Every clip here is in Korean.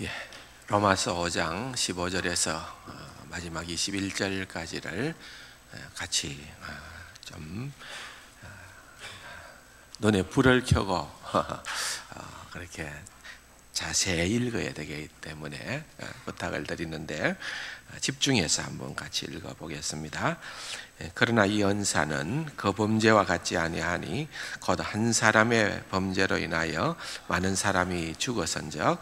예, 로마서 5장 15절에서 마지막 21절까지를 같이 좀 눈에 불을 켜고 그렇게 자세히 읽어야 되기 때문에 부탁을 드리는데 집중해서 한번 같이 읽어보겠습니다. 그러나 이 언사는 그 범죄와 같지 아니하니 곧 한 사람의 범죄로 인하여 많은 사람이 죽었은즉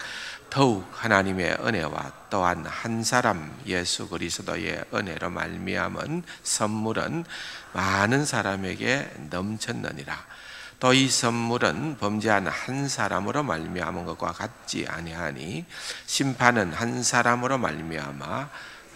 더욱 하나님의 은혜와 또한 한 사람 예수 그리스도의 은혜로 말미암은 선물은 많은 사람에게 넘쳤느니라. 또 이 선물은 범죄한 한 사람으로 말미암은 것과 같지 아니하니 심판은 한 사람으로 말미암아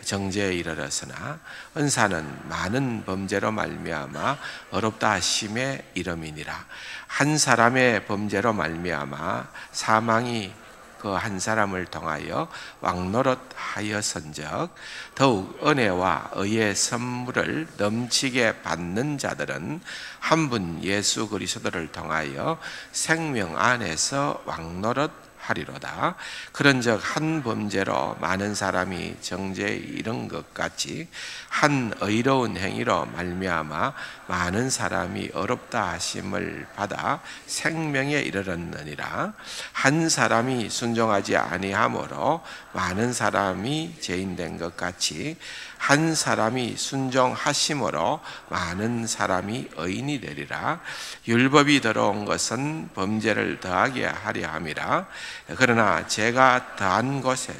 정죄에 이르렀으나 은사는 많은 범죄로 말미암아 어렵다 하심에 이름이니라. 한 사람의 범죄로 말미암아 사망이 그 한 사람을 통하여 왕노릇하였은즉 더욱 은혜와 의의 선물을 넘치게 받는 자들은 한 분 예수 그리스도를 통하여 생명 안에서 왕노릇하리로다. 그런즉 한 범죄로 많은 사람이 정죄에 이른 것 같이 한 의로운 행위로 말미암아 많은 사람이 어렵다 하심을 받아 생명에 이르렀느니라. 한 사람이 순종하지 아니함으로 많은 사람이 죄인된 것 같이 한 사람이 순종하심으로 많은 사람이 의인이 되리라. 율법이 들어온 것은 범죄를 더하게 하려 함이라. 그러나 죄가 더한 곳에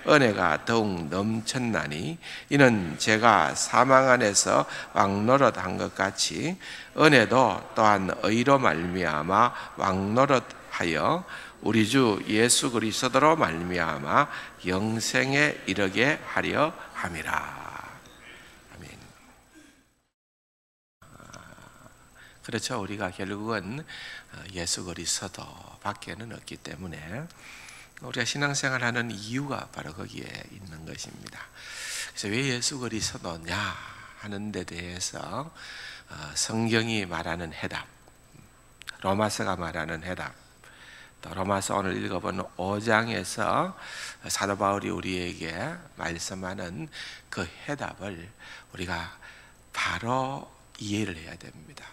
은혜가 더욱 넘쳤나니 이는 죄가 사망 안에서 왕노릇한 것 같이 은혜도 또한 의로 말미암아 왕노릇하여 우리 주 예수 그리스도로 말미암아 영생에 이르게 하려 함이라. 아멘. 그렇죠. 우리가 결국은 예수 그리스도밖에는 없기 때문에 우리가 신앙생활하는 이유가 바로 거기에 있는 것입니다. 그래서 왜 예수 그리스도냐 하는 데 대해서 성경이 말하는 해답, 로마서가 말하는 해답, 또 로마서 오늘 읽어본 5장에서 사도 바울이 우리에게 말씀하는 그 해답을 우리가 바로 이해를 해야 됩니다.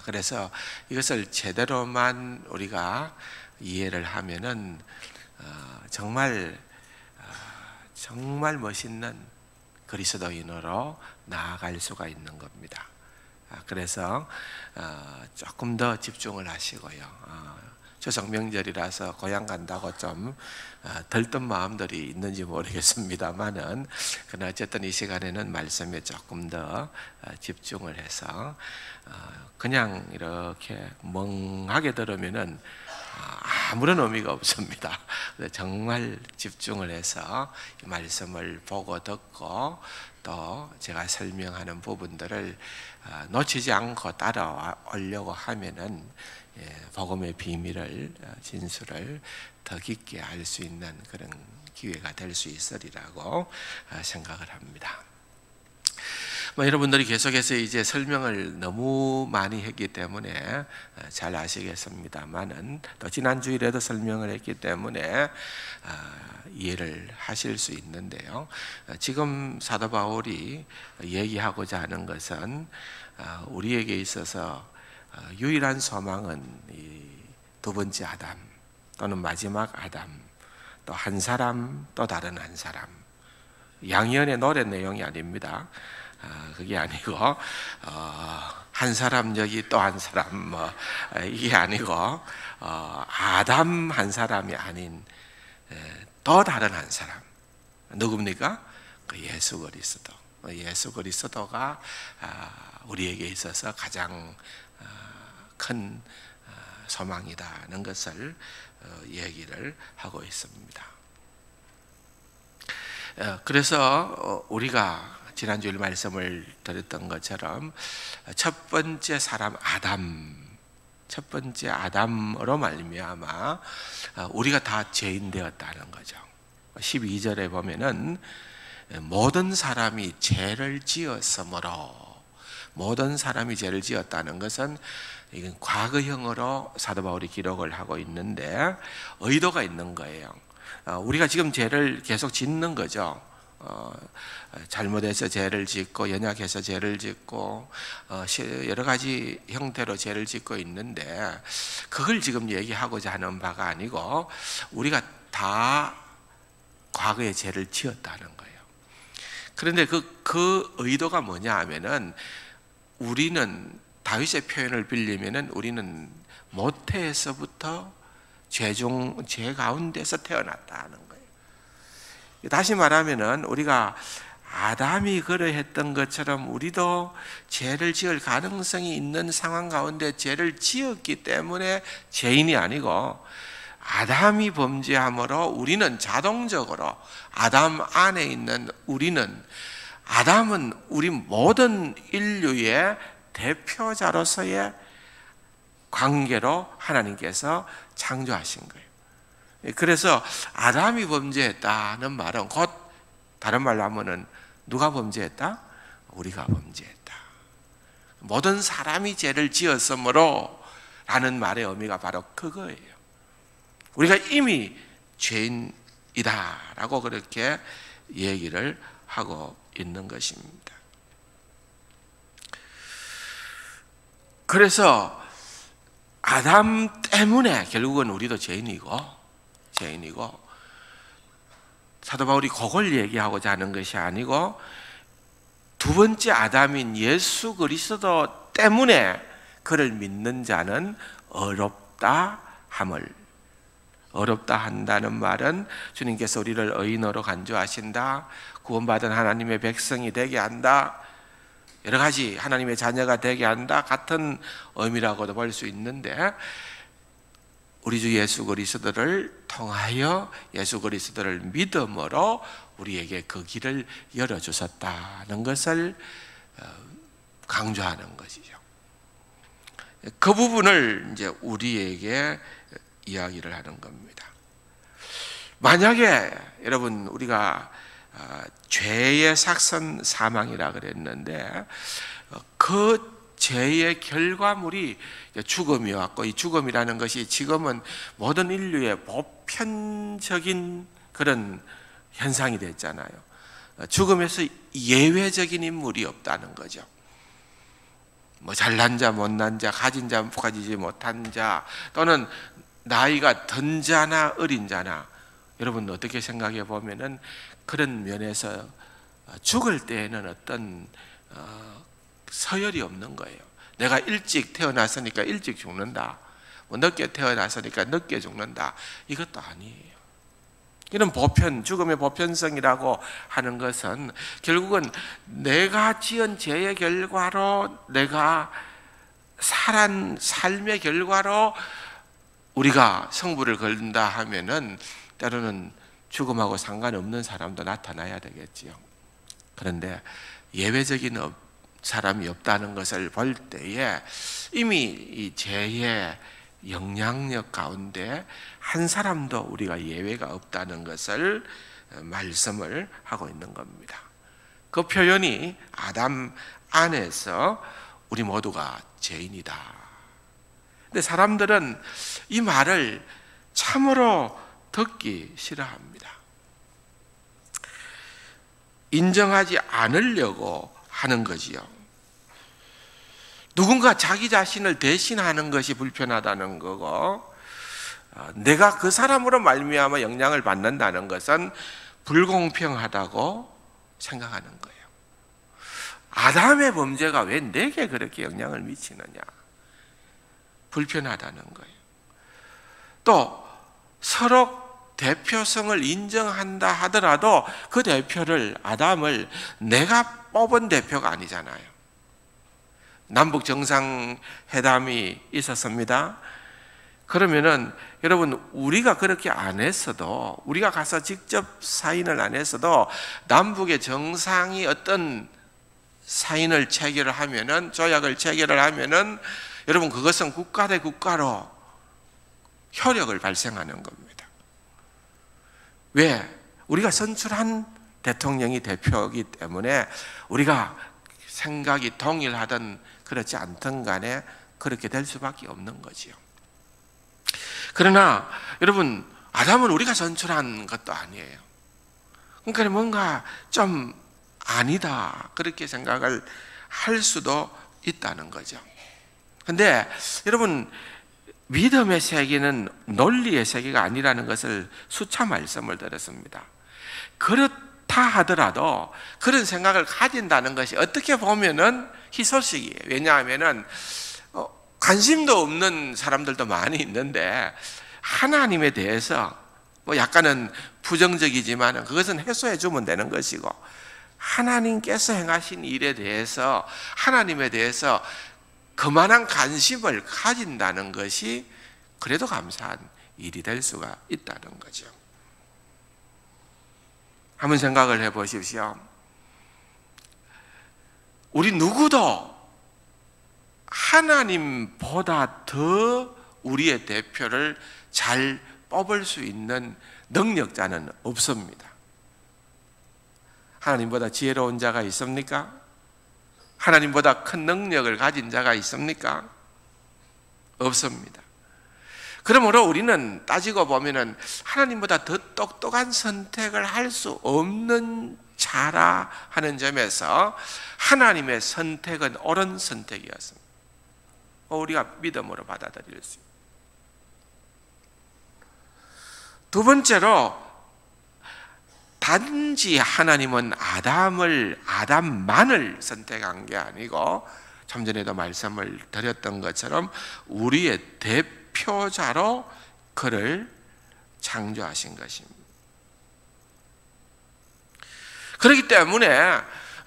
그래서 이것을 제대로만 우리가 이해를 하면은 정말 멋있는 그리스도인으로 나아갈 수가 있는 겁니다. 그래서 조금 더 집중을 하시고요. 추석 명절이라서 고향 간다고 좀 들뜬 마음들이 있는지 모르겠습니다만은 그러나 어쨌든 이 시간에는 말씀에 조금 더 집중을 해서 그냥 이렇게 멍하게 들으면은 아무런 의미가 없습니다. 정말 집중을 해서 이 말씀을 보고 듣고 또 제가 설명하는 부분들을 놓치지 않고 따라오려고 하면은 복음의 비밀을 진술을 더 깊게 알 수 있는 그런 기회가 될 수 있으리라고 생각을 합니다. 여러분들이 계속해서 이제 설명을 너무 많이 했기 때문에 잘 아시겠습니다만은 또 지난 주일에도 설명을 했기 때문에 이해를 하실 수 있는데요. 지금 사도 바울이 얘기하고자 하는 것은 우리에게 있어서 유일한 소망은 이 두 번째 아담 또는 마지막 아담, 또 한 사람 또 다른 한 사람, 양희은의 노래 내용이 아닙니다. 그게 아니고 한 사람 여기 또 한 사람 이게 아니고 아담 한 사람이 아닌 또 다른 한 사람 누굽니까? 그 예수 그리스도. 예수 그리스도가 우리에게 있어서 가장 큰 소망이다는 것을 얘기를 하고 있습니다. 그래서 우리가 지난주일 말씀을 드렸던 것처럼 첫 번째 사람 첫 번째 아담으로 말미암아 우리가 다 죄인 되었다는 거죠. 12절에 보면은 모든 사람이 죄를 지었으므로, 모든 사람이 죄를 지었다는 것은 이건 과거형으로 사도 바울이 기록을 하고 있는데 의도가 있는 거예요. 우리가 지금 죄를 계속 짓는 거죠. 잘못해서 죄를 짓고 연약해서 죄를 짓고 여러 가지 형태로 죄를 짓고 있는데, 그걸 지금 얘기하고자 하는 바가 아니고 우리가 다 과거에 죄를 지었다는 거예요. 그런데 그 의도가 뭐냐 하면은, 우리는 다윗의 표현을 빌리면은 우리는 모태에서부터 죄 가운데서 태어났다는 거예요. 다시 말하면은 우리가 아담이 그러했던 것처럼 우리도 죄를 지을 가능성이 있는 상황 가운데 죄를 지었기 때문에 죄인이 아니고, 아담이 범죄함으로 우리는 자동적으로, 아담 안에 있는 아담은 우리 모든 인류의 대표자로서의 관계로 하나님께서 창조하신 거예요. 그래서 아담이 범죄했다는 말은 곧 다른 말로 하면은 누가 범죄했다? 우리가 범죄했다. 모든 사람이 죄를 지었으므로 라는 말의 의미가 바로 그거예요. 우리가 이미 죄인이다라고 그렇게 얘기를 하고 있는 것입니다. 그래서 아담 때문에 결국은 우리도 죄인이고 사도 바울이 그걸 얘기하고자 하는 것이 아니고, 두 번째 아담인 예수 그리스도 때문에 그를 믿는 자는 어렵다 한다는 말은 주님께서 우리를 의인으로 간주하신다, 구원받은 하나님의 백성이 되게 한다, 여러 가지 하나님의 자녀가 되게 한다 같은 의미라고도 볼 수 있는데, 우리 주 예수 그리스도를 통하여 예수 그리스도를 믿음으로 우리에게 그 길을 열어주셨다는 것을 강조하는 것이죠. 그 부분을 이제 우리에게 이야기를 하는 겁니다. 만약에 여러분, 우리가 죄의 삭선 사망이라 그랬는데, 그 죄의 결과물이 죽음이었고, 이 죽음이라는 것이 지금은 모든 인류의 보편적인 그런 현상이 됐잖아요. 죽음에서 예외적인 인물이 없다는 거죠. 뭐 잘난 자, 못난 자, 가진 자, 가지지 못한 자, 또는 나이가 든 자나 어린 자나, 여러분 어떻게 생각해 보면은 그런 면에서 죽을 때에는 어떤 서열이 없는 거예요. 내가 일찍 태어났으니까 일찍 죽는다, 뭐 늦게 태어났으니까 늦게 죽는다, 이것도 아니에요. 이런 죽음의 보편성이라고 하는 것은 결국은 내가 지은 죄의 결과로, 내가 살한 삶의 결과로 우리가 성부를 걸린다 하면은 때로는 죽음하고 상관없는 사람도 나타나야 되겠지요. 그런데 예외적인 사람이 없다는 것을 볼 때에 이미 이 죄의 영향력 가운데 한 사람도 우리가 예외가 없다는 것을 말씀을 하고 있는 겁니다. 그 표현이 아담 안에서 우리 모두가 죄인이다. 근데 사람들은 이 말을 참으로 듣기 싫어합니다. 인정하지 않으려고 하는 거지요. 누군가 자기 자신을 대신하는 것이 불편하다는 거고, 내가 그 사람으로 말미암아 영향을 받는다는 것은 불공평하다고 생각하는 거예요. 아담의 범죄가 왜 내게 그렇게 영향을 미치느냐, 불편하다는 거예요. 또 서로 대표성을 인정한다 하더라도 그 대표를, 아담을 내가 뽑은 대표가 아니잖아요. 남북 정상회담이 있었습니다. 그러면은 여러분, 우리가 그렇게 안 했어도, 우리가 가서 직접 사인을 안 했어도 남북의 정상이 어떤 사인을 체결을 하면은, 조약을 체결을 하면은 여러분, 그것은 국가 대 국가로 효력을 발생하는 겁니다. 왜? 우리가 선출한 대통령이 대표이기 때문에 우리가 생각이 동일하든 그렇지 않든 간에 그렇게 될 수밖에 없는 거지요. 그러나 여러분, 아담은 우리가 선출한 것도 아니에요. 그러니까 뭔가 좀 아니다 그렇게 생각을 할 수도 있다는 거죠. 근데 여러분, 믿음의 세계는 논리의 세계가 아니라는 것을 수차 말씀을 드렸습니다. 그렇다 하더라도 그런 생각을 가진다는 것이 어떻게 보면은 희소식이에요. 왜냐하면은 관심도 없는 사람들도 많이 있는데 하나님에 대해서 뭐 약간은 부정적이지만 그것은 해소해 주면 되는 것이고, 하나님께서 행하신 일에 대해서, 하나님에 대해서 그만한 관심을 가진다는 것이 그래도 감사한 일이 될 수가 있다는 거죠. 한번 생각을 해 보십시오. 우리 누구도 하나님보다 더 우리의 대표를 잘 뽑을 수 있는 능력자는 없습니다. 하나님보다 지혜로운 자가 있습니까? 하나님보다 큰 능력을 가진 자가 있습니까? 없습니다. 그러므로 우리는 따지고 보면은 하나님보다 더 똑똑한 선택을 할 수 없는 자라 하는 점에서 하나님의 선택은 옳은 선택이었습니다. 우리가 믿음으로 받아들일 수 있습니다. 두 번째로, 단지 하나님은 아담만을 선택한 게 아니고 좀 전에도 말씀을 드렸던 것처럼 우리의 대표자로 그를 창조하신 것입니다. 그렇기 때문에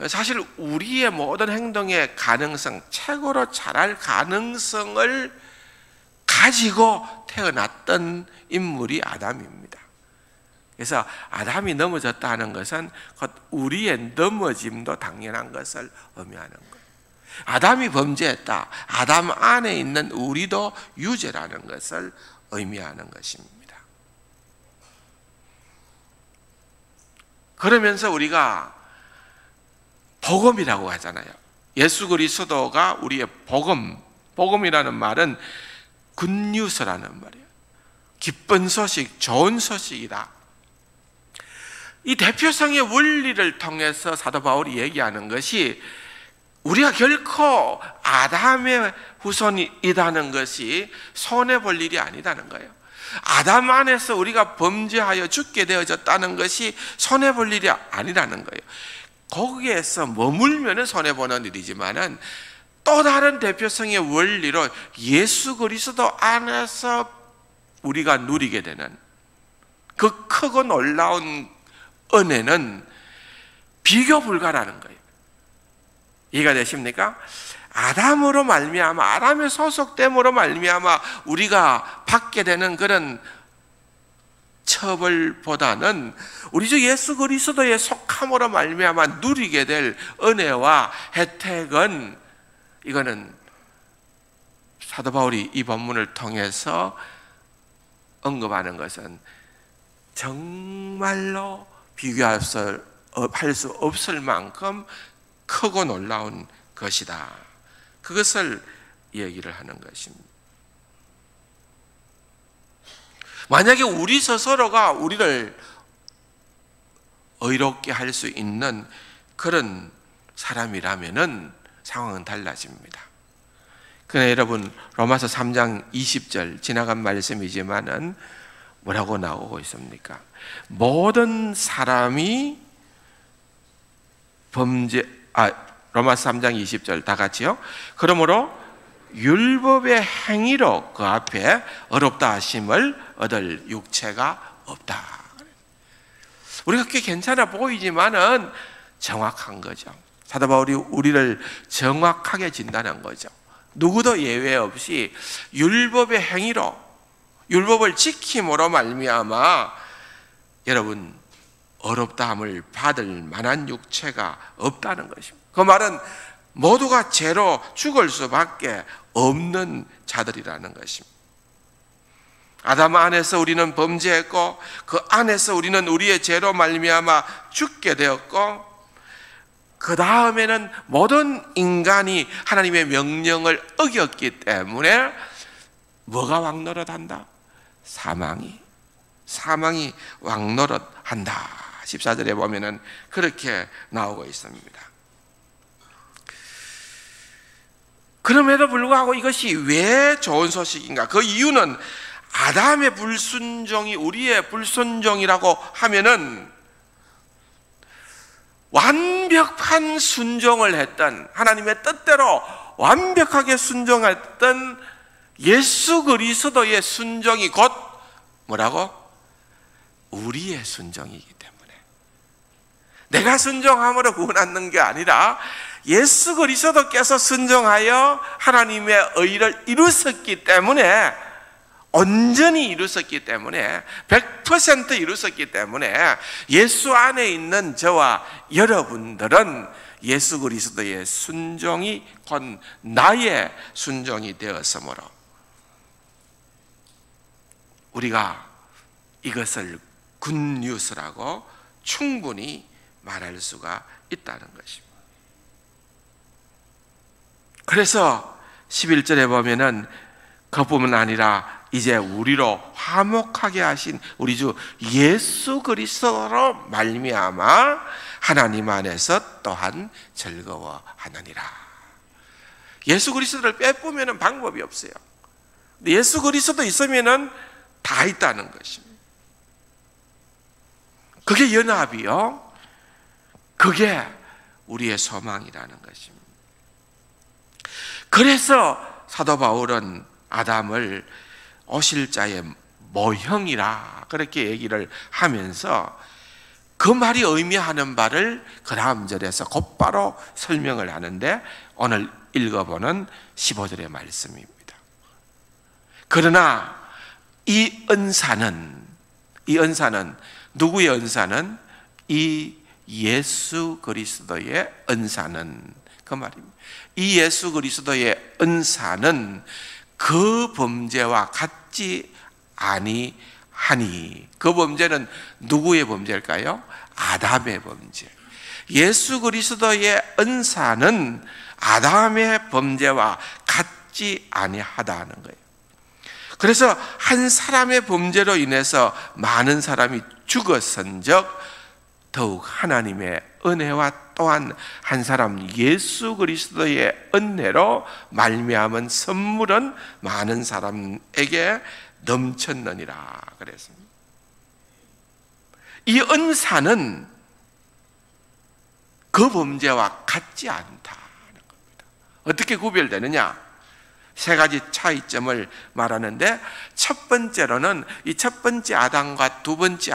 사실 우리의 모든 행동의 가능성, 최고로 잘할 가능성을 가지고 태어났던 인물이 아담입니다. 그래서 아담이 넘어졌다 하는 것은 곧 우리의 넘어짐도 당연한 것을 의미하는 거예요. 아담이 범죄했다, 아담 안에 있는 우리도 유죄라는 것을 의미하는 것입니다. 그러면서 우리가 복음이라고 하잖아요. 예수 그리스도가 우리의 복음이라는 말은 굿뉴스라는 말이에요. 기쁜 소식, 좋은 소식이다. 이 대표성의 원리를 통해서 사도 바울이 얘기하는 것이 우리가 결코 아담의 후손이라는 것이 손해볼 일이 아니다는 거예요. 아담 안에서 우리가 범죄하여 죽게 되어졌다는 것이 손해볼 일이 아니라는 거예요. 거기에서 머물면 손해보는 일이지만은 또 다른 대표성의 원리로 예수 그리스도 안에서 우리가 누리게 되는 그 크고 놀라운 은혜는 비교 불가라는 거예요. 이해가 되십니까? 아담으로 말미암아, 아담의 소속됨으로 말미암아 우리가 받게 되는 그런 처벌보다는 우리 주 예수 그리스도의 속함으로 말미암아 누리게 될 은혜와 혜택은, 이거는 사도 바울이 이 본문을 통해서 언급하는 것은 정말로 비교할 수 없을 만큼 크고 놀라운 것이다. 그것을 얘기를 하는 것입니다. 만약에 우리 스스로가 우리를 의롭게 할 수 있는 그런 사람이라면은 상황은 달라집니다. 그러나 여러분, 로마서 3장 20절 지나간 말씀이지만은 뭐라고 나오고 있습니까? 모든 사람이 로마서 3장 20절 다 같이요. 그러므로 율법의 행위로 그 앞에 어렵다 하심을 얻을 육체가 없다. 우리가 꽤 괜찮아 보이지만은 정확한 거죠. 사도 바울이 우리를 정확하게 진단한 거죠. 누구도 예외 없이 율법의 행위로, 율법을 지킴으로 말미암아 여러분 어렵다함을 받을 만한 육체가 없다는 것입니다. 그 말은 모두가 죄로 죽을 수밖에 없는 자들이라는 것입니다. 아담 안에서 우리는 범죄했고 그 안에서 우리는 우리의 죄로 말미암아 죽게 되었고, 그 다음에는 모든 인간이 하나님의 명령을 어겼기 때문에 뭐가 왕노릇한다? 사망이 사망이 왕노릇한다. 14절에 보면은 그렇게 나오고 있습니다. 그럼에도 불구하고 이것이 왜 좋은 소식인가? 그 이유는 아담의 불순종이 우리의 불순종이라고 하면은 완벽한 순종을 했던, 하나님의 뜻대로 완벽하게 순종했던 예수 그리스도의 순종이 곧 뭐라고? 우리의 순종이기 때문에, 내가 순종함으로 구원받는 게 아니라 예수 그리스도께서 순종하여 하나님의 의를 이루셨기 때문에, 온전히 이루셨기 때문에, 100% 이루셨기 때문에 예수 안에 있는 저와 여러분들은 예수 그리스도의 순종이 곧 나의 순종이 되었으므로 우리가 이것을 굿뉴스라고 충분히 말할 수가 있다는 것입니다. 그래서 11절에 보면은 그뿐만 아니라 이제 우리로 화목하게 하신 우리 주 예수 그리스도로 말미암아 하나님 안에서 또한 즐거워하느니라. 예수 그리스도를 빼보면 방법이 없어요. 예수 그리스도 있으면 다 있다는 것입니다. 그게 연합이요, 그게 우리의 소망이라는 것입니다. 그래서 사도 바울은 아담을 오실 자의 모형이라 그렇게 얘기를 하면서 그 말이 의미하는 바를 그 다음 절에서 곧바로 설명을 하는데, 오늘 읽어보는 15절의 말씀입니다. 그러나 이 은사는 누구의 은사는? 이 예수 그리스도의 은사는, 그 말입니다. 이 예수 그리스도의 은사는 그 범죄와 같지 아니하니. 그 범죄는 누구의 범죄일까요? 아담의 범죄. 예수 그리스도의 은사는 아담의 범죄와 같지 아니하다는 거예요. 그래서 한 사람의 범죄로 인해서 많은 사람이 죽었은즉 더욱 하나님의 은혜와 또한 한 사람 예수 그리스도의 은혜로 말미암은 선물은 많은 사람에게 넘쳤느니라 그랬습니다. 이 은사는 그 범죄와 같지 않다는 겁니다. 어떻게 구별되느냐? 세 가지 차이점을 말하는데, 첫 번째로는 이 첫 번째 아담과 두 번째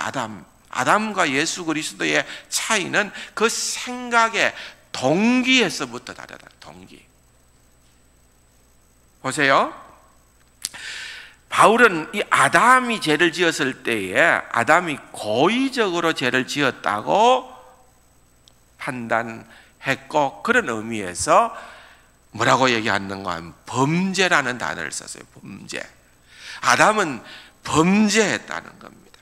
아담과 예수 그리스도의 차이는 그 생각의 동기에서부터 다르다. 동기. 보세요. 바울은 이 아담이 죄를 지었을 때에 아담이 고의적으로 죄를 지었다고 판단했고, 그런 의미에서 뭐라고 얘기하는가 하면 범죄라는 단어를 썼어요. 범죄. 아담은 범죄했다는 겁니다.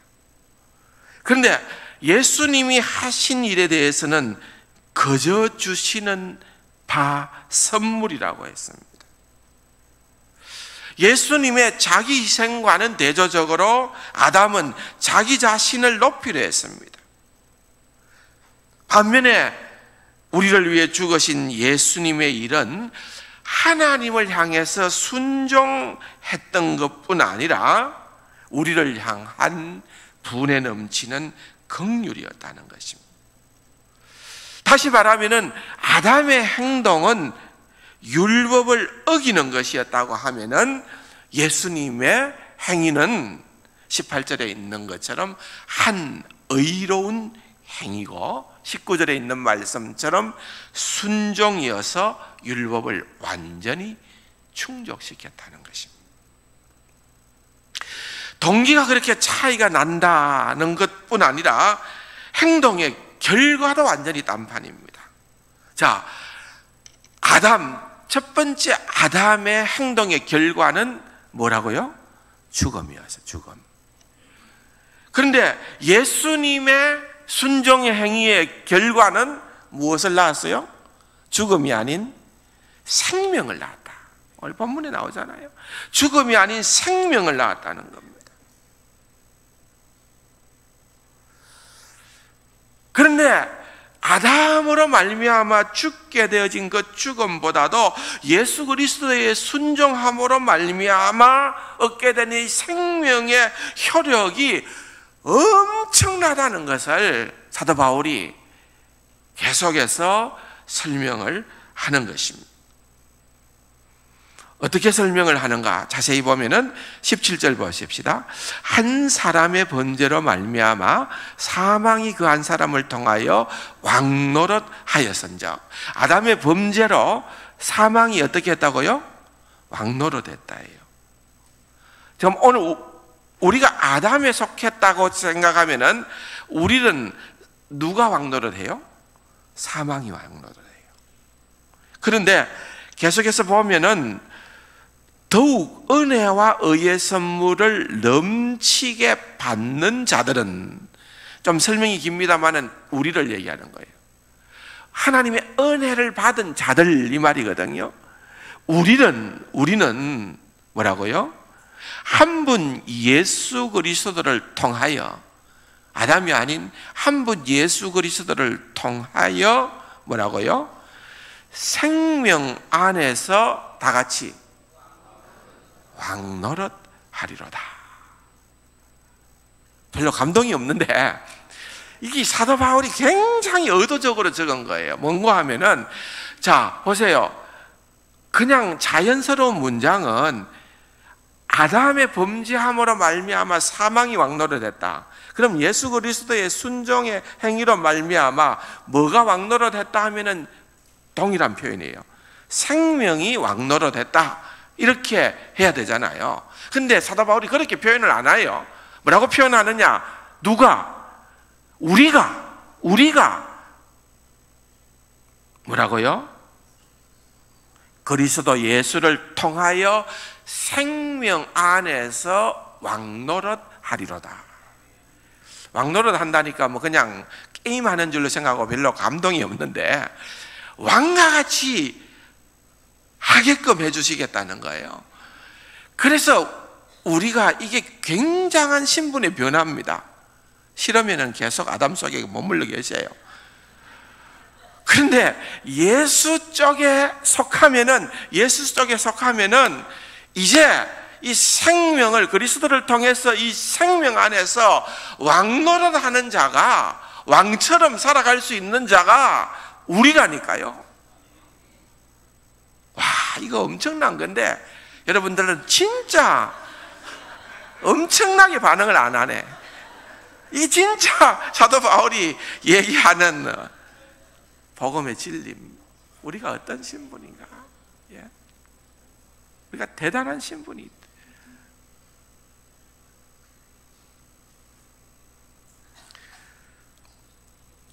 그런데 예수님이 하신 일에 대해서는 거저 주시는 바 선물이라고 했습니다. 예수님의 자기 희생과는 대조적으로 아담은 자기 자신을 높이려 했습니다. 반면에 우리를 위해 죽으신 예수님의 일은 하나님을 향해서 순종했던 것뿐 아니라 우리를 향한 분에 넘치는 긍휼이었다는 것입니다. 다시 말하면은 아담의 행동은 율법을 어기는 것이었다고 하면은 예수님의 행위는 18절에 있는 것처럼 한 의로운 행위고 19절에 있는 말씀처럼 순종이어서 율법을 완전히 충족시켰다는 것입니다. 동기가 그렇게 차이가 난다는 것뿐 아니라 행동의 결과도 완전히 딴판입니다. 자, 첫 번째 아담의 행동의 결과는 뭐라고요? 죽음이었어요. 죽음. 그런데 예수님의 순종의 행위의 결과는 무엇을 낳았어요? 죽음이 아닌 생명을 낳았다. 오늘 본문에 나오잖아요. 죽음이 아닌 생명을 낳았다는 겁니다. 그런데 아담으로 말미암아 죽게 되어진 그 죽음보다도 예수 그리스도의 순종함으로 말미암아 얻게 된 이 생명의 효력이 엄청나다는 것을 사도 바울이 계속해서 설명을 하는 것입니다. 어떻게 설명을 하는가? 자세히 보면은 17절 보십시다. 한 사람의 범죄로 말미암아 사망이 그 한 사람을 통하여 왕노릇하였은즉, 아담의 범죄로 사망이 어떻게 했다고요? 왕노릇했다예요. 지금 오늘 우리가 아담에 속했다고 생각하면은 우리는 누가 왕노릇해요? 사망이 왕노릇해요. 그런데 계속해서 보면은 더욱 은혜와 의의 선물을 넘치게 받는 자들은, 좀 설명이 깁니다만은 우리를 얘기하는 거예요. 하나님의 은혜를 받은 자들, 이 말이거든요. 우리는 뭐라고요? 한 분 예수 그리스도를 통하여, 아담이 아닌 한 분 예수 그리스도를 통하여 뭐라고요? 생명 안에서 다 같이 왕노릇 하리로다. 별로 감동이 없는데 이게 사도 바울이 굉장히 의도적으로 적은 거예요. 뭔가 하면은, 자 보세요, 그냥 자연스러운 문장은 아담의 범죄함으로 말미암아 사망이 왕노릇했다. 그럼 예수 그리스도의 순종의 행위로 말미암아 뭐가 왕노릇했다 하면은 동일한 표현이에요. 생명이 왕노릇했다, 이렇게 해야 되잖아요. 근데 사도 바울이 그렇게 표현을 안 해요. 뭐라고 표현하느냐? 누가? 우리가 뭐라고요? 그리스도 예수를 통하여 생명 안에서 왕노릇 하리로다. 왕노릇 한다니까 뭐 그냥 게임하는 줄로 생각하고 별로 감동이 없는데, 왕과 같이 하게끔 해주시겠다는 거예요. 그래서 우리가 이게 굉장한 신분의 변화입니다. 싫으면 계속 아담 속에 머물러 계세요. 그런데 예수 쪽에 속하면은 이제 이 생명을, 그리스도를 통해서 이 생명 안에서 왕노릇하는 자가, 왕처럼 살아갈 수 있는 자가 우리라니까요. 와, 이거 엄청난 건데 여러분들은 진짜 엄청나게 반응을 안 하네. 이 진짜 사도 바울이 얘기하는 복음의 진리, 우리가 어떤 신분인가? 예? 우리가 대단한 신분이 있다.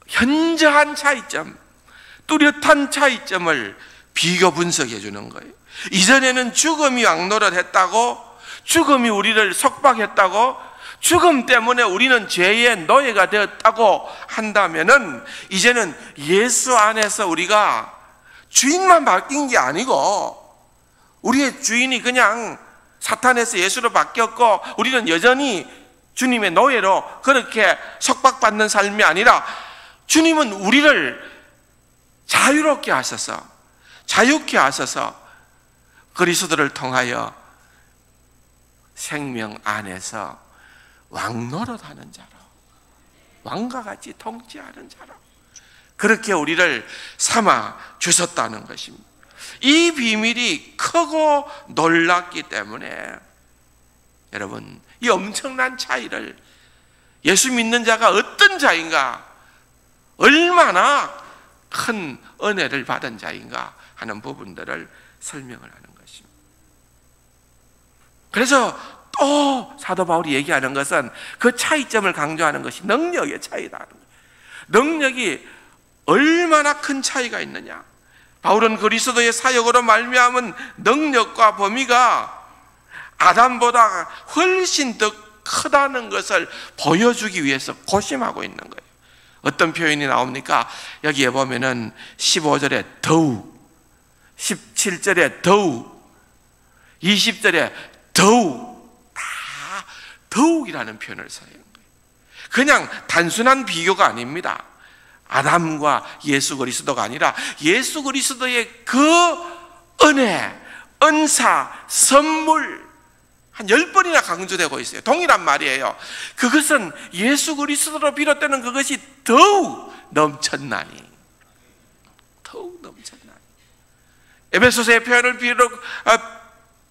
현저한 차이점, 뚜렷한 차이점을 비교 분석해 주는 거예요. 이전에는 죽음이 왕노릇했다고, 죽음이 우리를 속박했다고, 죽음 때문에 우리는 죄의 노예가 되었다고 한다면은, 이제는 예수 안에서 우리가 주인만 바뀐 게 아니고 우리의 주인이 그냥 사탄에서 예수로 바뀌었고, 우리는 여전히 주님의 노예로 그렇게 속박받는 삶이 아니라, 주님은 우리를 자유롭게 하셔서, 자유케 하셔서 그리스도를 통하여 생명 안에서 왕노릇하는 자로, 왕과 같이 통치하는 자로 그렇게 우리를 삼아 주셨다는 것입니다. 이 비밀이 크고 놀랍기 때문에 여러분, 이 엄청난 차이를, 예수 믿는 자가 어떤 자인가, 얼마나 큰 은혜를 받은 자인가 하는 부분들을 설명을 하는 것입니다. 그래서 또 사도 바울이 얘기하는 것은 그 차이점을 강조하는 것이 능력의 차이다. 능력이 얼마나 큰 차이가 있느냐. 바울은 그리스도의 사역으로 말미암은 능력과 범위가 아담보다 훨씬 더 크다는 것을 보여주기 위해서 고심하고 있는 거예요. 어떤 표현이 나옵니까? 여기에 보면은 15절에 더욱, 17절에 더욱, 20절에 더욱, 다 더욱이라는 표현을 써요. 그냥 단순한 비교가 아닙니다. 아담과 예수 그리스도가 아니라 예수 그리스도의 그 은혜, 은사, 선물 한 10번이나 강조되고 있어요. 동일한 말이에요. 그것은 예수 그리스도로 비롯되는 그것이 더욱 넘쳤나니, 더욱 넘쳤나니. 에베소서의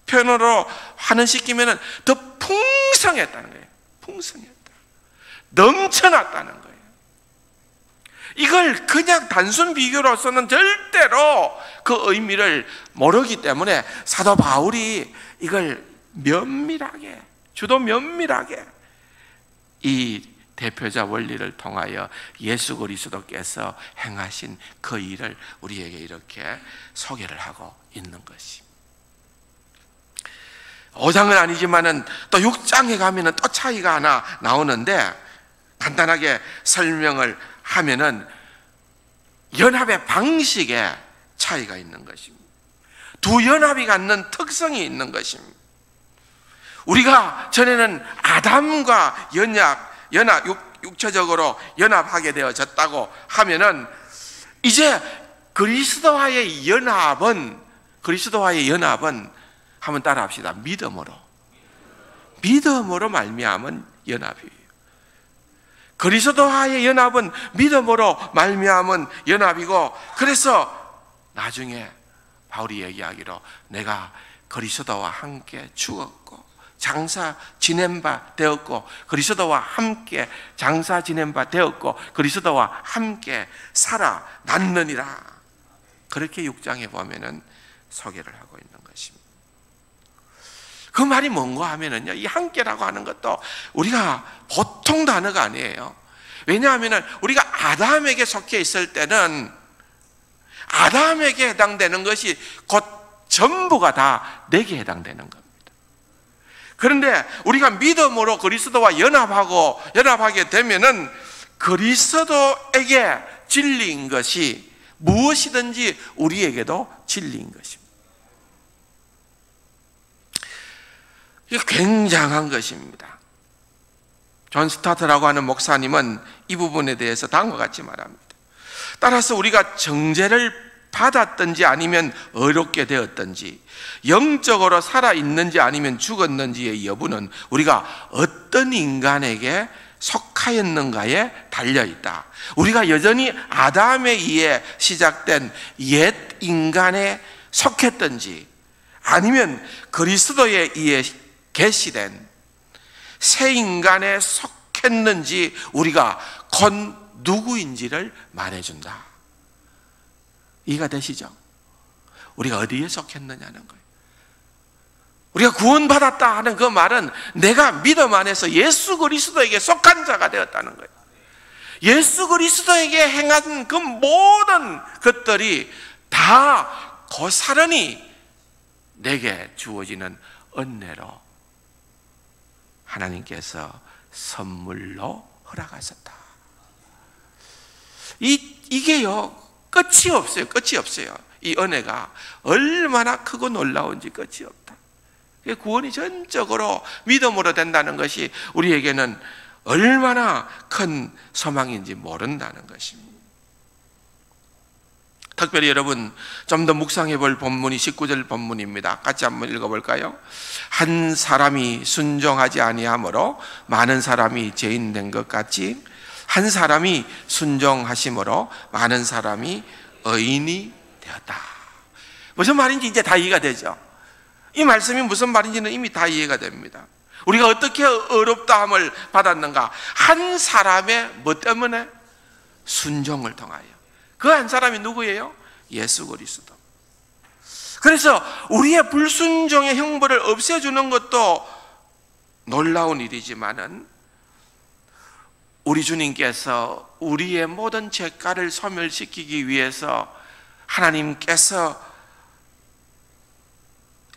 표현으로 환원시키면 더 풍성했다는 거예요. 풍성했다, 넘쳐났다는 거예요. 이걸 그냥 단순 비교로서는 절대로 그 의미를 모르기 때문에 사도 바울이 이걸 면밀하게, 주도 면밀하게 이 대표자 원리를 통하여 예수 그리스도께서 행하신 그 일을 우리에게 이렇게 소개를 하고 있는 것입니다. 5장은 아니지만은 또 6장에 가면은 또 차이가 하나 나오는데, 간단하게 설명을 하면은 연합의 방식에 차이가 있는 것입니다. 두 연합이 갖는 특성이 있는 것입니다. 우리가 전에는 아담과 육체적으로 연합하게 되어졌다고 하면은, 이제 그리스도와의 연합은 한번 따라합시다. 믿음으로 말미암은 연합이에요. 그리스도와의 연합은 믿음으로 말미암은 연합이고, 그래서 나중에 바울이 얘기하기로 내가 그리스도와 함께 죽었고 장사 지낸 바 되었고, 그리스도와 함께 장사 지낸 바 되었고, 그리스도와 함께 살아났느니라. 그렇게 6장에 보면은 소개를 하고 있는 것입니다. 그 말이 뭔가 하면은요, 이 함께라고 하는 것도 우리가 보통 단어가 아니에요. 왜냐하면은 우리가 아담에게 속해 있을 때는 아담에게 해당되는 것이 곧 전부가 다 내게 해당되는 겁니다. 그런데 우리가 믿음으로 그리스도와 연합하게 되면은 그리스도에게 진리인 것이 무엇이든지 우리에게도 진리인 것입니다. 이게 굉장한 것입니다. 존 스타트라고 하는 목사님은 이 부분에 대해서 다음과 같이 말합니다. 따라서 우리가 정죄를 받았든지 아니면 어렵게 되었든지, 영적으로 살아있는지 아니면 죽었는지의 여부는 우리가 어떤 인간에게 속하였는가에 달려있다. 우리가 여전히 아담에 의해 시작된 옛 인간에 속했든지 아니면 그리스도에 의해 계시된 새 인간에 속했는지 우리가 곧 누구인지를 말해준다. 이해가 되시죠? 우리가 어디에 속했느냐는 거예요. 우리가 구원받았다 하는 그 말은 내가 믿음 안에서 예수 그리스도에게 속한 자가 되었다는 거예요. 예수 그리스도에게 행한 그 모든 것들이 다 고스란히 내게 주어지는 은혜로 하나님께서 선물로 허락하셨다. 이게요, 끝이 없어요. 끝이 없어요. 이 은혜가 얼마나 크고 놀라운지 끝이 없다. 구원이 전적으로 믿음으로 된다는 것이 우리에게는 얼마나 큰 소망인지 모른다는 것입니다. 특별히 여러분 좀 더 묵상해 볼 본문이 19절 본문입니다. 같이 한번 읽어볼까요? 한 사람이 순종하지 아니함으로 많은 사람이 죄인된 것 같이 한 사람이 순종하심으로 많은 사람이 의인이 되었다. 무슨 말인지 이제 다 이해가 되죠? 이 말씀이 무슨 말인지는 이미 다 이해가 됩니다. 우리가 어떻게 어렵다함을 받았는가? 한 사람의 뭐 때문에? 순종을 통하여. 그 한 사람이 누구예요? 예수 그리스도. 그래서 우리의 불순종의 형벌을 없애주는 것도 놀라운 일이지만은 우리 주님께서 우리의 모든 죄가를 소멸시키기 위해서 하나님께서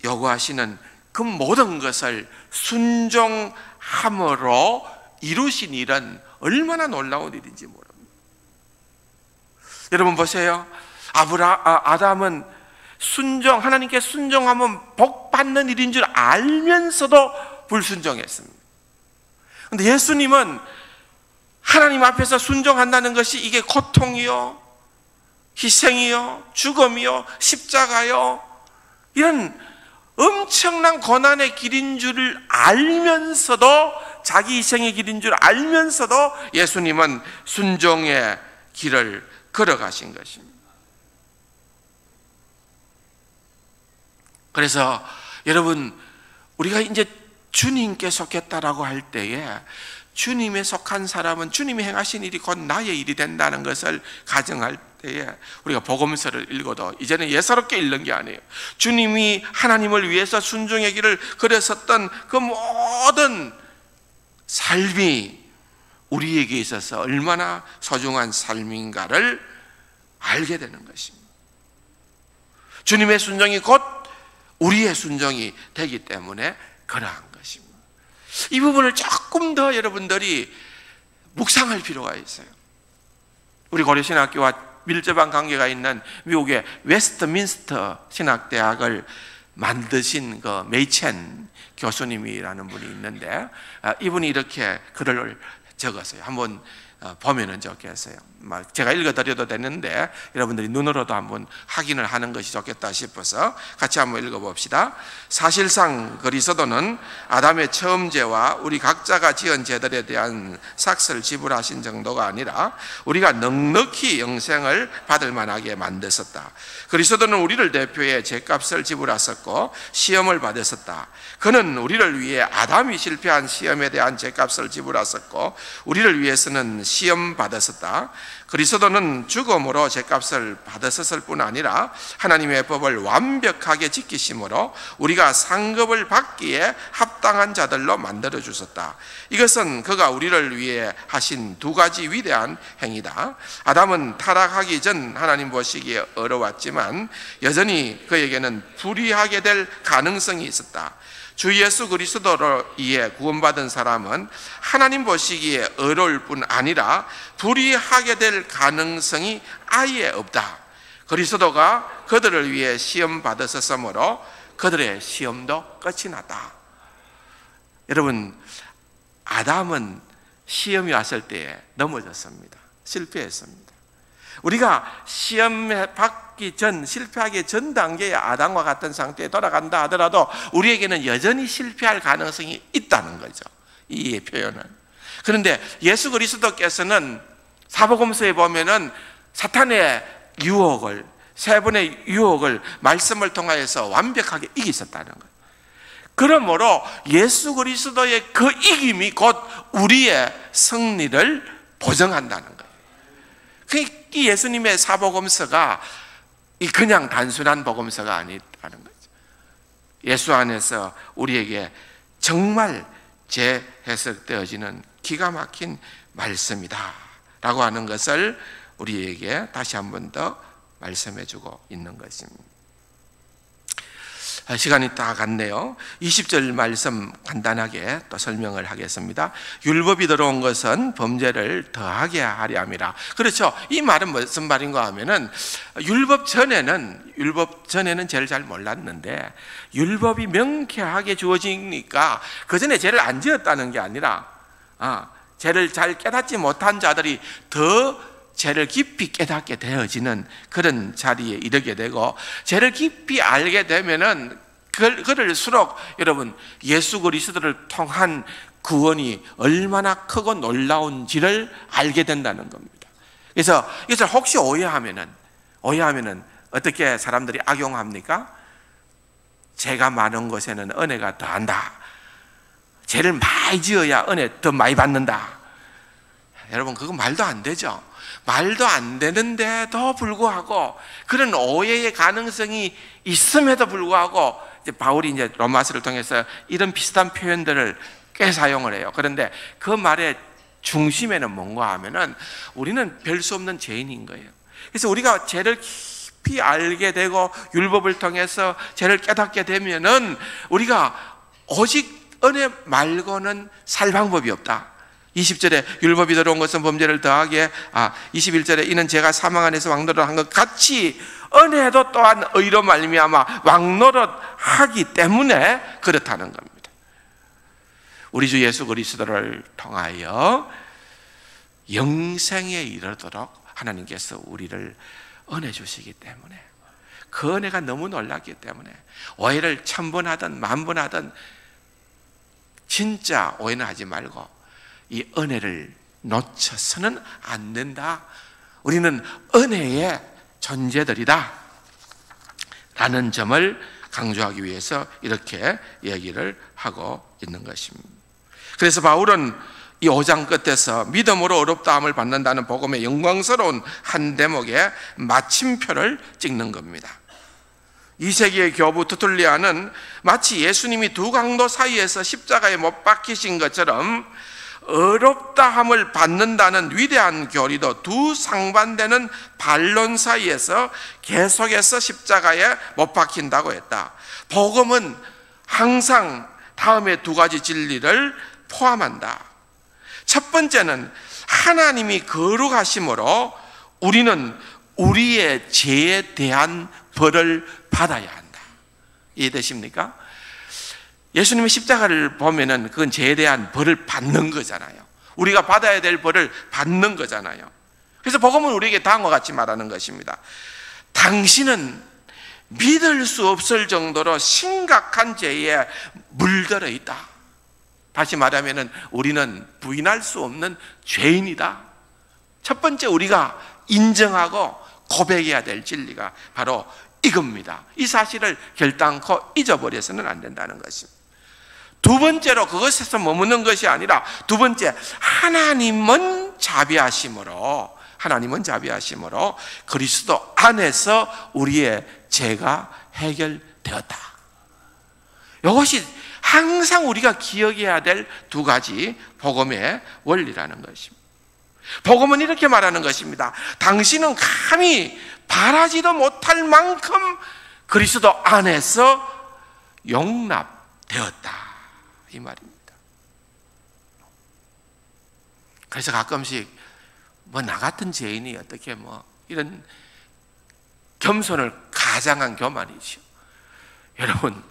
요구하시는 그 모든 것을 순종함으로 이루신 일은 얼마나 놀라운 일인지 모릅니다. 여러분 보세요. 아담은 하나님께 순종하면 복 받는 일인 줄 알면서도 불순종했습니다. 그런데 예수님은 하나님 앞에서 순종한다는 것이 이게 고통이요, 희생이요, 죽음이요, 십자가요, 이런 엄청난 고난의 길인 줄을 알면서도, 자기 희생의 길인 줄 알면서도 예수님은 순종의 길을 걸어가신 것입니다. 그래서 여러분, 우리가 이제 주님께 속했다라고 할 때에 주님에 속한 사람은 주님이 행하신 일이 곧 나의 일이 된다는 것을 가정할 때에 우리가 복음서를 읽어도 이제는 예사롭게 읽는 게 아니에요. 주님이 하나님을 위해서 순종의 길을 걸었었던 그 모든 삶이 우리에게 있어서 얼마나 소중한 삶인가를 알게 되는 것입니다. 주님의 순종이 곧 우리의 순종이 되기 때문에 그러한 것입니다. 이 부분을 조금 더 여러분들이 묵상할 필요가 있어요. 우리 고려신학교와 밀접한 관계가 있는 미국의 웨스트민스터 신학대학을 만드신 그 메이첸 교수님이라는 분이 있는데, 이분이 이렇게 글을 적었어요. 한번 보면은 좋겠어요. 제가 읽어드려도 되는데 여러분들이 눈으로도 한번 확인을 하는 것이 좋겠다 싶어서 같이 한번 읽어봅시다. 사실상 그리스도는 아담의 처음 죄와 우리 각자가 지은 죄들에 대한 삭스를 지불하신 정도가 아니라 우리가 넉넉히 영생을 받을 만하게 만드셨다. 그리스도는 우리를 대표해 죄값을 지불하셨고 시험을 받으셨다. 그는 우리를 위해 아담이 실패한 시험에 대한 죄값을 지불하셨고 우리를 위해서는 시험 받으셨다. 그리스도는 죽음으로 죄값을 받으셨을 뿐 아니라 하나님의 법을 완벽하게 지키심으로 우리가 상급을 받기에 합당한 자들로 만들어 주셨다. 이것은 그가 우리를 위해 하신 두 가지 위대한 행위다. 아담은 타락하기 전 하나님 보시기에 어려웠지만 여전히 그에게는 불의하게 될 가능성이 있었다. 주 예수 그리스도로 인해 구원받은 사람은 하나님 보시기에 어려울 뿐 아니라 불의하게 될 가능성이 아예 없다. 그리스도가 그들을 위해 시험 받으셨으므로 그들의 시험도 끝이 났다. 여러분, 아담은 시험이 왔을 때에 넘어졌습니다. 실패했습니다. 우리가 시험에 받기 전, 실패하기 전 단계의 아담과 같은 상태에 돌아간다 하더라도 우리에게는 여전히 실패할 가능성이 있다는 거죠, 이 표현은. 그런데 예수 그리스도께서는 사복음서에 보면은 사탄의 유혹을, 세 번의 유혹을 말씀을 통하여서 완벽하게 이기셨다는 거예요. 그러므로 예수 그리스도의 그 이김이 곧 우리의 승리를 보증한다는 거예요. 이 예수님의 사복음서가 그냥 단순한 복음서가 아니다는 거죠. 예수 안에서 우리에게 정말 재해석되어지는 기가 막힌 말씀이다 라고 하는 것을 우리에게 다시 한 번 더 말씀해 주고 있는 것입니다. 시간이 다 갔네요. 20절 말씀 간단하게 또 설명을 하겠습니다. 율법이 들어온 것은 범죄를 더하게 하려 함이라. 그렇죠. 이 말은 무슨 말인가 하면은 율법 전에는 죄를 잘 몰랐는데 율법이 명쾌하게 주어지니까 그 전에 죄를 안 지었다는 게 아니라 죄를 잘 깨닫지 못한 자들이 더 죄를 깊이 깨닫게 되어지는 그런 자리에 이르게 되고, 죄를 깊이 알게 되면은 그럴수록 여러분 예수 그리스도를 통한 구원이 얼마나 크고 놀라운지를 알게 된다는 겁니다. 그래서 이것을 혹시 오해하면은 어떻게 사람들이 악용합니까? 죄가 많은 곳에는 은혜가 더한다. 죄를 많이 지어야 은혜 더 많이 받는다. 여러분, 그거 말도 안 되죠. 말도 안 되는데도 불구하고 그런 오해의 가능성이 있음에도 불구하고 이제 바울이 이제 로마서를 통해서 이런 비슷한 표현들을 꽤 사용을 해요. 그런데 그 말의 중심에는 뭔가 하면은 우리는 별 수 없는 죄인인 거예요. 그래서 우리가 죄를 깊이 알게 되고 율법을 통해서 죄를 깨닫게 되면은 우리가 오직 은혜 말고는 살 방법이 없다. 20절에 율법이 들어온 것은 범죄를 더하게, 21절에 이는 제가 사망 안에서 왕노릇 한 것 같이 은혜도 또한 의로 말미암아 왕노릇 하기 때문에 그렇다는 겁니다. 우리 주 예수 그리스도를 통하여 영생에 이르도록 하나님께서 우리를 은혜 주시기 때문에, 그 은혜가 너무 놀랍기 때문에 오해를 1000번 하든 10,000번 하든 진짜 오해는 하지 말고 이 은혜를 놓쳐서는 안 된다. 우리는 은혜의 존재들이다 라는 점을 강조하기 위해서 이렇게 얘기를 하고 있는 것입니다. 그래서 바울은 이 5장 끝에서 믿음으로 의롭다함을 받는다는 복음의 영광스러운 한 대목에 마침표를 찍는 겁니다. 2세기의 교부 투툴리아는 마치 예수님이 두 강도 사이에서 십자가에 못 박히신 것처럼 의롭다함을 받는다는 위대한 교리도 두 상반되는 반론 사이에서 계속해서 십자가에 못 박힌다고 했다. 복음은 항상 다음에 두 가지 진리를 포함한다. 첫 번째는 하나님이 거룩하심으로 우리는 우리의 죄에 대한 벌을 받아야 한다. 이해되십니까? 예수님의 십자가를 보면은 그건 죄에 대한 벌을 받는 거잖아요. 우리가 받아야 될 벌을 받는 거잖아요. 그래서 복음은 우리에게 다음과 같이 말하는 것입니다. 당신은 믿을 수 없을 정도로 심각한 죄에 물들어 있다. 다시 말하면은 우리는 부인할 수 없는 죄인이다. 첫 번째 우리가 인정하고 고백해야 될 진리가 바로 이겁니다. 이 사실을 결단코 잊어버려서는 안 된다는 것입니다. 두 번째로 그것에서 머무는 것이 아니라 두 번째, 하나님은 자비하심으로 그리스도 안에서 우리의 죄가 해결되었다. 이것이 항상 우리가 기억해야 될 두 가지 복음의 원리라는 것입니다. 복음은 이렇게 말하는 것입니다. 당신은 감히 바라지도 못할 만큼 그리스도 안에서 용납되었다, 이 말입니다. 그래서 가끔씩 나 같은 죄인이 어떻게 이런 겸손을 가장한 교만이죠. 여러분,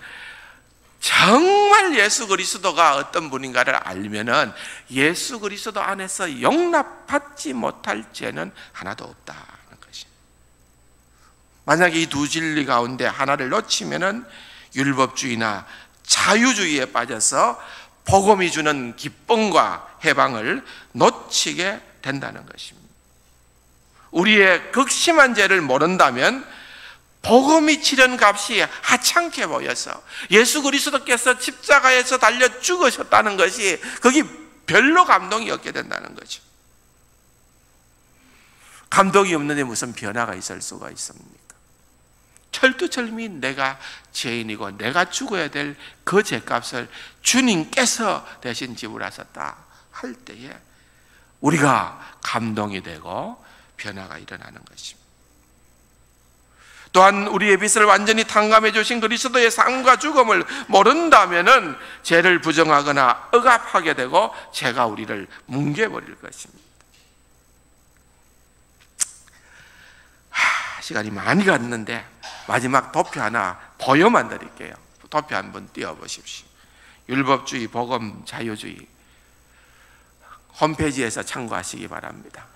정말 예수 그리스도가 어떤 분인가를 알면은 예수 그리스도 안에서 용납받지 못할 죄는 하나도 없다는 것이. 만약에 이 두 진리 가운데 하나를 놓치면은 율법주의나 자유주의에 빠져서 복음이 주는 기쁨과 해방을 놓치게 된다는 것입니다. 우리의 극심한 죄를 모른다면 복음이 치른 값이 하찮게 보여서 예수 그리스도께서 십자가에서 달려 죽으셨다는 것이 거기 별로 감동이 없게 된다는 거죠. 감동이 없는데 무슨 변화가 있을 수가 있습니까? 철두철미 내가 죄인이고 내가 죽어야 될 그 죄값을 주님께서 대신 지불하셨다 할 때에 우리가 감동이 되고 변화가 일어나는 것입니다. 또한 우리의 빚을 완전히 탕감해 주신 그리스도의 삶과 죽음을 모른다면은 죄를 부정하거나 억압하게 되고 죄가 우리를 뭉개버릴 것입니다. 시간이 많이 갔는데 마지막 도표 하나 보여만 드릴게요. 도표 한번 띄워보십시오. 율법주의, 복음, 자유주의 홈페이지에서 참고하시기 바랍니다.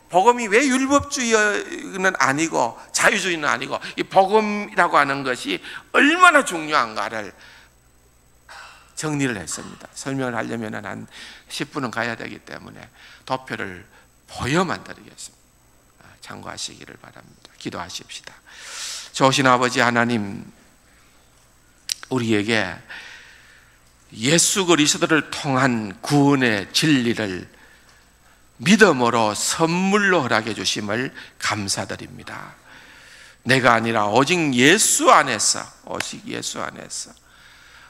복음이 왜 율법주의는 아니고 자유주의는 아니고 이 복음이라고 하는 것이 얼마나 중요한가를 정리를 했습니다. 설명을 하려면 한 10분은 가야 되기 때문에 도표를 보여만 드리겠습니다. 참고하시기를 바랍니다. 기도하십시다. 좋으신 아버지 하나님, 우리에게 예수 그리스도를 통한 구원의 진리를 믿음으로 선물로 허락해 주심을 감사드립니다. 내가 아니라 오직 예수 안에서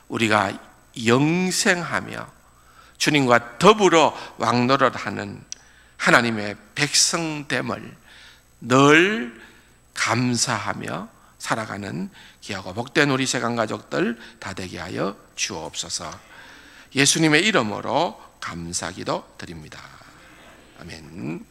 우리가 영생하며 주님과 더불어 왕노릇하는 하나님의 백성됨을 늘 감사하며 살아가는 귀하고 복된 우리 세간 가족들 다 되게 하여 주옵소서. 예수님의 이름으로 감사기도 드립니다. 아멘.